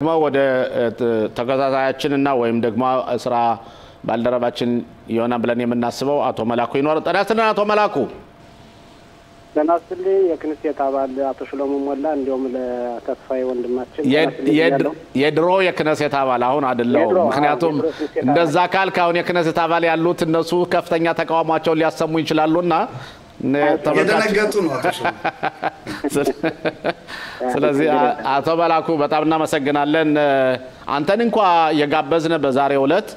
ወደ ተከታታያችንና ወይም ደግሞ ስራ ባልደረባችን ይሆና ብለን የምናስበው አቶ መላኩ ይኖር ተዳስተና አቶ መላኩ ለናስል የክንስት አባል አቶ ሽሎሙ ሞላ እንዲሁም ለተስፋይ ወንድማችን የድሮ የክንስት አባል አሁን አይደለም ምክንያቱም እንደዛ ካልክ አሁን የክንስት አባል ያሉት እነሱ ከፍተኛ ተቃውሟቸው ሊያሰሙ ይችላሉና ተመጣጣኝ ነው አቶ ስለዚህ አቶ መላኩ በጣም እናመሰግናለን አንተን እንኳን የጋበዝነ በዛሬው ዕለት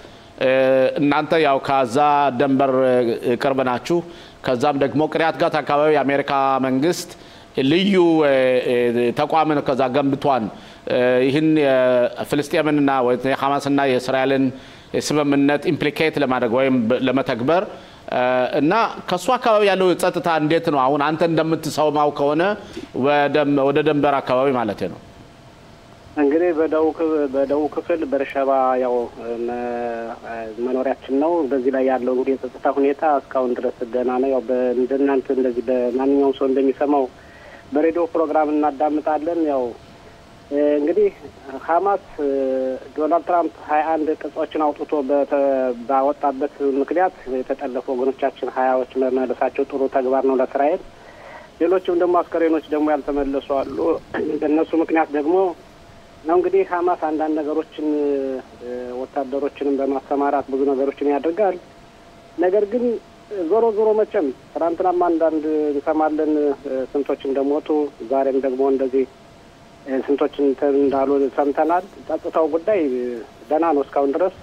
እናንተ ያው ካዛ ደንበር ቅርብናችሁ ከዛም ደግሞ ቅሪያት ጋር አካባቢ የአሜሪካ መንግስት ልዩ ተቋምን ከዛ ገንብቷን ይህን ፍልስጤምንና ወይ ሐማስና የእስራኤልን ስምምነት ኢምፕሊኬት ለማድረግ ወይም ለመተግበር እና ከሷ አካባቢ ያለው ጸጥታ እንዴት ነው አሁን አንተ እንደምትሰማው ከሆነ ወደ ደንበር አካባቢ ማለት ነው እንግዲህ በደው ክፍል በርሸባ ያው መኖሪያችን ነው በዚህ ላይ ያለው እንግዲህ ጸጥታ ሁኔታ እስካሁን ድረስ ደህና ነው ያው በእንደናንተ እንደዚህ በማንኛውም ሰው እንደሚሰማው በሬዲዮ ፕሮግራም እናዳምጣለን ያው እንግዲህ ሐማስ ዶናልድ ትራምፕ 21 ቅጾችን አውጥቶ ባወጣበት ምክንያት የተጠለፉ ወገኖቻችን 20ዎች መመለሳቸው ጥሩ ተግባር ነው ለእስራኤል ሌሎችም ደግሞ አስከሬኖች ደግሞ ያልተመለሱ አሉ በእነሱ ምክንያት ደግሞ ነው እንግዲህ ሐማስ አንዳንድ ነገሮችን ወታደሮችንም በማስተማራት ብዙ ነገሮችን ያደርጋል ነገር ግን ዞሮ መቼም ትናንትናም አንዳንድ እንሰማለን ስንቶች እንደሞቱ ዛሬም ደግሞ እንደዚህ ስንቶችን እንዳሉ ሰምተናል ጸጥታው ጉዳይ ደህና ነው እስካሁን ድረስ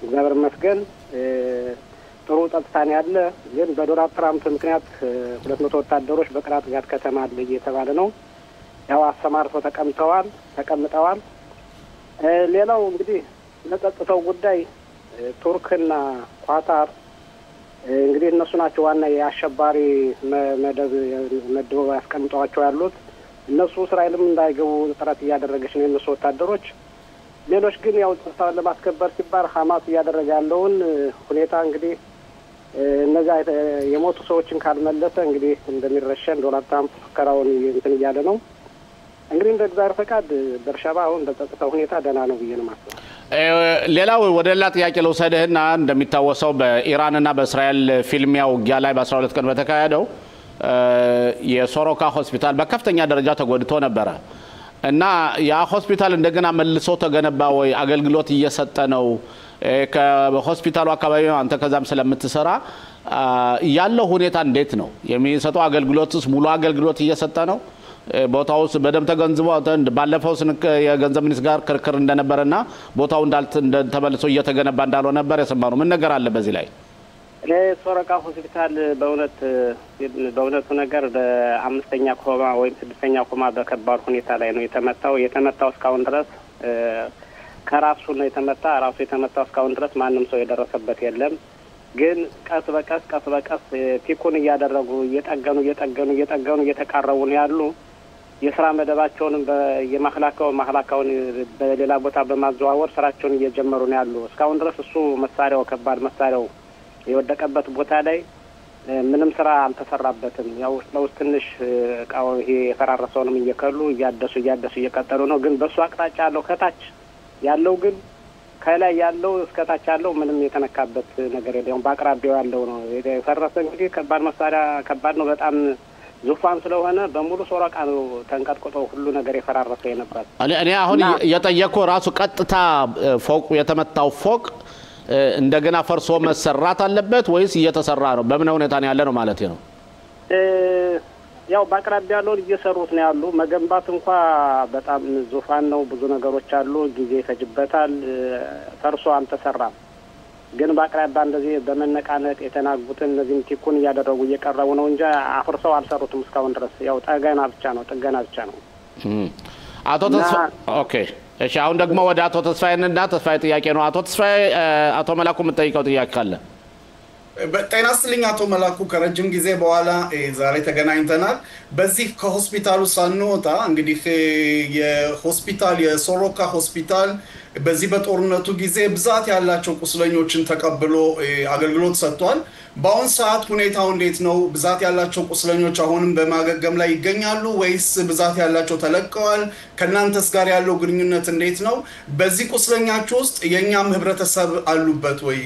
እግዚአብሔር ይመስገን ጥሩ ጸጥታ ነው ያለ ግን በዶናልድ ትራምፕ ምክንያት 200 ወታደሮች በቅራት ጋር ከተማ አለ እየተባለ ነው ያው አሰማርተው ተቀምጠዋል ሌላው እንግዲህ ለጸጥታው ጉዳይ ቱርክና ኳታር እንግዲህ እነሱ ናቸው ዋና የአሸባሪ መደብ ያስቀምጧቸው ያሉት እነሱ እስራኤልም እንዳይገቡ ጥረት ያደረገች ነው እነሱ ወታደሮች ሌሎች ግን ያው ጸጥታውን ለማስከበር ሲባል ሐማስ ያደረገ ያለውን ሁኔታ እንግዲህ እነዛ የሞቱ ሰዎችን ካልመለሰ እንግዲህ እንደሚረሸን ዶናልድ ትራምፕ ከራውን እንትን እያለ ነው እንግዲህ እንደ እግዚአብሔር ፈቃድ በርሻባ አሁን በጸጥታው ሁኔታ ደህና ነው ብዬ ነው ማስበው ሌላው ወደ ሌላ ጥያቄ ለውሰድህና እንደሚታወሰው በኢራንና በእስራኤል ፊልሚያው ውጊያ ላይ በ12 ቀን በተካሄደው የሶሮካ ሆስፒታል በከፍተኛ ደረጃ ተጎድቶ ነበር እና ያ ሆስፒታል እንደገና መልሶ ተገነባ ወይ አገልግሎት እየሰጠ ነው ከሆስፒታሉ አካባቢ አንተ ከዛም ስለምትሰራ ያለው ሁኔታ እንዴት ነው የሚሰጠው አገልግሎትስ ሙሉ አገልግሎት እየሰጠ ነው ቦታውስ በደም ተገንዝቦ ባለፈው የገንዘብ ሚኒስትር ጋር ክርክር እንደነበረና ቦታው እንዳልተመለሰ እየተገነባ እንዳልሆነ ነበር የሰማነው ምን ነገር አለ በዚህ ላይ ሶሮካ ሆስፒታል በእውነቱ ነገር በአምስተኛ ኮማ ወይም ስድስተኛ ኮማ በከባድ ሁኔታ ላይ ነው የተመታው እስካሁን ድረስ ከራሱ ነው የተመታው እስካሁን ድረስ ማንም ሰው የደረሰበት የለም ግን ቀስ በቀስ ቲኩን እያደረጉ እየጠገኑ እየተቃረቡ ነው ያሉ የሥራ መደባቸውን በየማህላካውን በሌላ ቦታ በማዘዋወር ስራቸውን እየጀመሩ ነው ያሉ እስካሁን ድረስ እሱ ከባድ መሳሪያው የወደቀበት ቦታ ላይ ምንም ስራ አልተሰራበትም ያው ለውስጥ ትንሽ ቃው ይሄ የፈራረሰውንም እየከሉ እያደሱ እየቀጠሉ ነው ግን በሱ አቅጣጫ ያለው ከታች ያለው ግን ከላይ ያለው እስከታች ያለው ምንም የተነካበት ነገር የለም በአቅራቢያው ያለው ነው የፈረሰ እንግዲህ ከባድ መሳሪያ ከባድ ነው በጣም ዙፋን ስለሆነ በሙሉ ሶሮቃ ነው ተንቀጥቅጦ ሁሉ ነገር የፈራረሰ የነበር እኔ አሁን የጠየቀው ራሱ ቀጥታ ፎቅ የተመታው ፎቅ እንደገና ፈርሶ መሰራት አለበት ወይስ እየተሰራ ነው በምን ሁኔታ ነው ያለ ነው ማለት ነው ያው በአቅራቢያው ያለው እየሰሩት ነው ያሉ መገንባት እንኳን በጣም ዙፋን ነው ብዙ ነገሮች አሉ ጊዜ ይፈጅበታል ፈርሶ አልተሰራም ግን በአቅራቢያ እንደዚህ በመነቃነቅ የተናጉትን እነዚህ ቲኩን እያደረጉ እየቀረቡ ነው እንጂ አፍርሰው አልሰሩትም እስካሁን ድረስ ያው ጥገና ብቻ ነው አቶ ተስፋ ኦኬ እሺ አሁን ደግሞ ወደ አቶ ተስፋዬና ተስፋዬ ጥያቄ ነው አቶ ተስፋዬ አቶ መላኩ የምትጠይቀው ጥያቄ ካለ ጤና ይስጥልኝ አቶ መላኩ ከረጅም ጊዜ በኋላ ዛሬ ተገናኝተናል። በዚህ ከሆስፒታሉ ሳንወጣ እንግዲህ የሆስፒታል የሶሮካ ሆስፒታል በዚህ በጦርነቱ ጊዜ ብዛት ያላቸው ቁስለኞችን ተቀብሎ አገልግሎት ሰጥቷል። በአሁን ሰዓት ሁኔታው እንዴት ነው? ብዛት ያላቸው ቁስለኞች አሁንም በማገገም ላይ ይገኛሉ ወይስ ብዛት ያላቸው ተለቀዋል? ከናንተስ ጋር ያለው ግንኙነት እንዴት ነው? በዚህ ቁስለኛችሁ ውስጥ የኛም ህብረተሰብ አሉበት ወይ?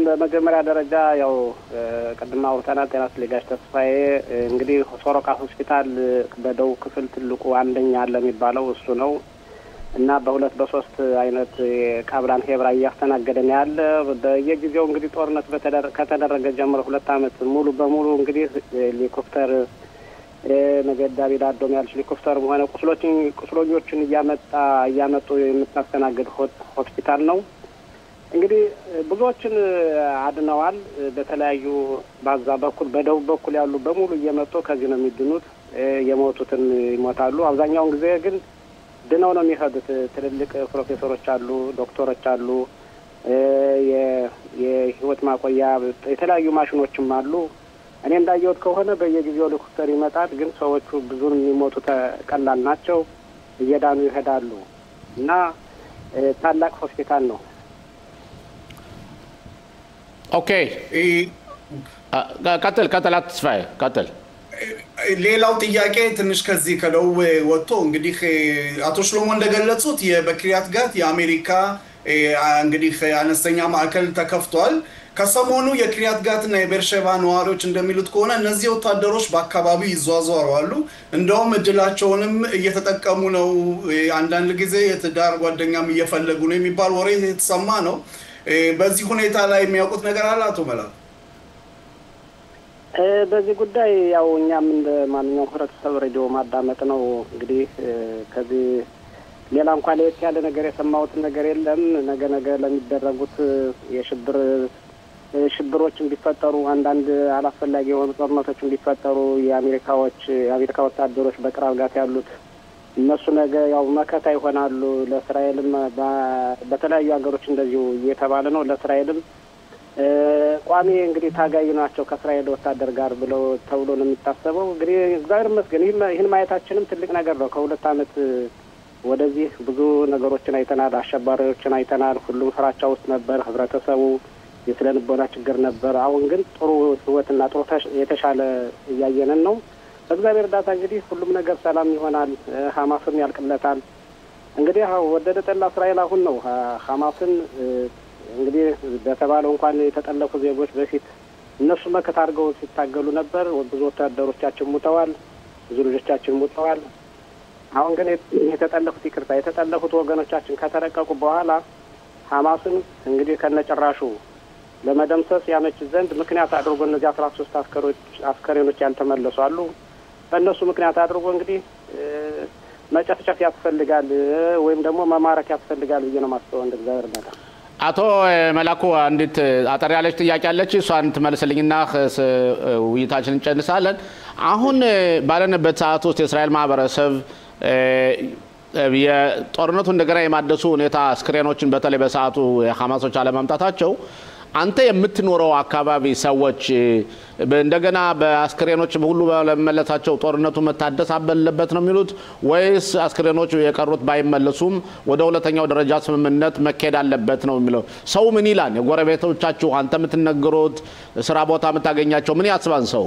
በመጀመሪያ ደረጃ ያው ቀድማ አውርተናል። ጤና ይስጥልኝ ተስፋዬ። እንግዲህ ሶሮካ ሆስፒታል በደቡብ ክፍል ትልቁ አንደኛ አለ የሚባለው እሱ ነው እና በሁለት በሶስት አይነት ካብራን ሄብራ እያስተናገደን ያለ በየጊዜው እንግዲህ ጦርነት ከተደረገ ጀምሮ 2 ዓመት ሙሉ በሙሉ እንግዲህ ሄሊኮፕተር ነገዳቢ ዳዶም ያልሽ ሄሊኮፕተርም ሆነ ቁስሎኞችን እያመጡ የምታስተናግድ ሆስፒታል ነው። እንግዲህ ብዙዎችን አድነዋል። በተለያዩ ባዛ በኩል በደቡብ በኩል ያሉ በሙሉ እየመጡ ከዚህ ነው የሚድኑት። የሞቱትን ይሞታሉ። አብዛኛውን ጊዜ ግን ድነው ነው የሚሄዱት። ትልልቅ ፕሮፌሰሮች አሉ፣ ዶክተሮች አሉ፣ የህይወት ማቆያ የተለያዩ ማሽኖችም አሉ። እኔ እንዳየሁት ከሆነ በየጊዜው ሄሊኮፕተር ይመጣል፣ ግን ሰዎቹ ብዙን የሚሞቱ ቀላል ናቸው፣ እየዳኑ ይሄዳሉ እና ታላቅ ሆስፒታል ነው። ኦኬ ቀጥል አትስፋይ ቀጥል። ሌላው ጥያቄ ትንሽ ከዚህ ከደቡብ ወጥቶ እንግዲህ አቶ ሽሎሞ እንደገለጹት በክሪያት ጋት የአሜሪካ እንግዲህ አነስተኛ ማዕከል ተከፍቷል። ከሰሞኑ የክሪያት ጋትና የቤርሼባ ነዋሪዎች እንደሚሉት ከሆነ እነዚህ ወታደሮች በአካባቢው ይዟዟራሉ፣ እንደውም እድላቸውንም እየተጠቀሙ ነው፣ አንዳንድ ጊዜ የትዳር ጓደኛም እየፈለጉ ነው የሚባል ወሬ የተሰማ ነው። በዚህ ሁኔታ ላይ የሚያውቁት ነገር አለ አቶ መላኩ? በዚህ ጉዳይ ያው እኛም እንደ ማንኛውም ህብረተሰብ ሬዲዮ ማዳመጥ ነው። እንግዲህ ከዚህ ሌላ እንኳን ለየት ያለ ነገር የሰማሁት ነገር የለም። ነገ ለሚደረጉት ሽብሮች እንዲፈጠሩ አንዳንድ አላስፈላጊ የሆኑ ጦርነቶች እንዲፈጠሩ የአሜሪካ ወታደሮች በቅራብ ጋት ያሉት እነሱ ነገ ያው መከታ ይሆናሉ። ለእስራኤልም በተለያዩ ሀገሮች እንደዚሁ እየተባለ ነው። ለእስራኤልም ቋሚ እንግዲህ ታጋይ ናቸው ከእስራኤል ወታደር ጋር ብለው ተብሎ ነው የሚታሰበው። እንግዲህ እግዚአብሔር ይመስገን ይህን ማየታችንም ትልቅ ነገር ነው። ከ2 ዓመት ወደዚህ ብዙ ነገሮችን አይተናል፣ አሸባሪዎችን አይተናል። ሁሉም ፍራቻ ውስጥ ነበር ህብረተሰቡ፣ የስነ ልቦና ችግር ነበር። አሁን ግን ጥሩ ህይወትና ጥሩ የተሻለ እያየንን ነው። በእግዚአብሔር እርዳታ እንግዲህ ሁሉም ነገር ሰላም ይሆናል፣ ሐማስም ያልቅለታል። እንግዲህ ወደደ ጠላ እስራኤል አሁን ነው ሐማስን እንግዲህ በተባለው እንኳን የተጠለፉ ዜጎች በፊት እነሱ መከታ አድርገው ሲታገሉ ነበር። ብዙ ወታደሮቻችን ሙተዋል፣ ብዙ ልጆቻችን ሙተዋል። አሁን ግን የተጠለፉት ወገኖቻችን ከተለቀቁ በኋላ ሐማስን እንግዲህ ከነጭራሹ ለመደምሰስ ያመች ዘንድ ምክንያት አድርጎ እነዚህ 13 አስከሬኖች ያልተመለሱ አሉ። በእነሱ ምክንያት አድርጎ እንግዲህ መጨፍጨፍ ያስፈልጋል ወይም ደግሞ መማረክ ያስፈልጋል ብዬ ነው የማስበው እንደ እግዚአብሔር እርዳታ። አቶ መላኩ አንዲት አጠር ያለች ጥያቄ አለች፣ እሷን ትመልስልኝና ውይይታችንን እንጨርሳለን። አሁን ባለንበት ሰዓት ውስጥ የእስራኤል ማህበረሰብ የጦርነቱ እንደገና የማደሱ ሁኔታ አስክሬኖችን በተለይ በሰዓቱ ሐማሶች አለማምጣታቸው አንተ የምትኖረው አካባቢ ሰዎች እንደገና በአስክሬኖች ሁሉ ለመመለሳቸው ጦርነቱ መታደስ አለበት ነው የሚሉት ወይስ አስክሬኖች የቀሩት ባይመለሱም ወደ ሁለተኛው ደረጃ ስምምነት መካሄድ አለበት ነው የሚለው? ሰው ምን ይላል? የጎረቤቶቻችሁ አንተ የምትነግሩት ስራ ቦታ የምታገኛቸው ምን ያስባል ሰው?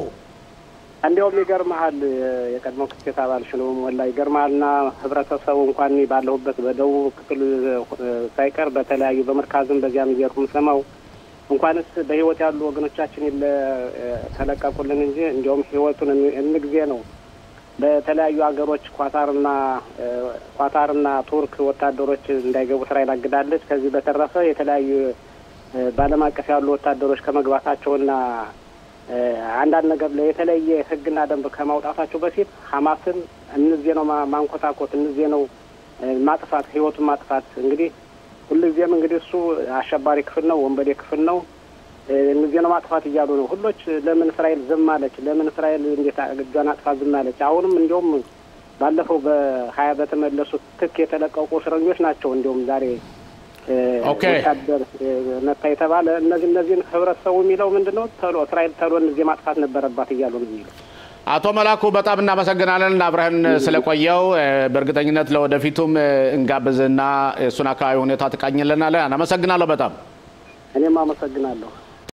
እንዲያውም ይገርምሃል የቀድሞ ክስቴት አባል ሽሎም ወላሂ ይገርምሃልና ህብረተሰቡ እንኳን ባለሁበት በደቡብ ክፍል ሳይቀር በተለያዩ በመርካዝም በዚያም እየርኩም ሰማው እንኳንስ በህይወት ያሉ ወገኖቻችን ተለቀቁልን እንጂ እንዲያውም ህይወቱን እንግዜ ነው። በተለያዩ ሀገሮች ኳታርና ቱርክ ወታደሮች እንዳይገቡ እስራኤል አግዳለች። ከዚህ በተረፈ የተለያዩ ባለም አቀፍ ያሉ ወታደሮች ከመግባታቸውና አንዳንድ ነገር የተለየ ህግና ደንብ ከማውጣታቸው በፊት ሐማስን እነዚህ ነው ማንኮታኮት፣ እነዚህ ነው ማጥፋት፣ ህይወቱን ማጥፋት። እንግዲህ ሁሉዚህም እንግዲህ እሱ አሸባሪ ክፍል ነው፣ ወንበዴ ክፍል ነው። እነዚህ ነው ማጥፋት እያሉ ነው ሁሎች። ለምን እስራኤል ዝም አለች? ለምን እስራኤል እንዴት እጇን አጥፋ ዝም አለች? አሁንም እንዲያውም ባለፈው በ20 በተመለሱት ትክ የተለቀቁ እስረኞች ናቸው እንዲያውም ዛሬ ወታደር መታ የተባለ እነዚህን ህብረተሰቡ የሚለው ምንድነው ተሎ እስራኤል ተሎ እነዚህ ማጥፋት ነበረባት እያሉ ነው የሚለው። አቶ መላኩ በጣም እናመሰግናለን አብረን ስለቆየው። በእርግጠኝነት ለወደፊቱም እንጋብዝና እሱን አካባቢ ሁኔታ ተቃኝልናል። እናመሰግናለሁ በጣም። እኔም አመሰግናለሁ።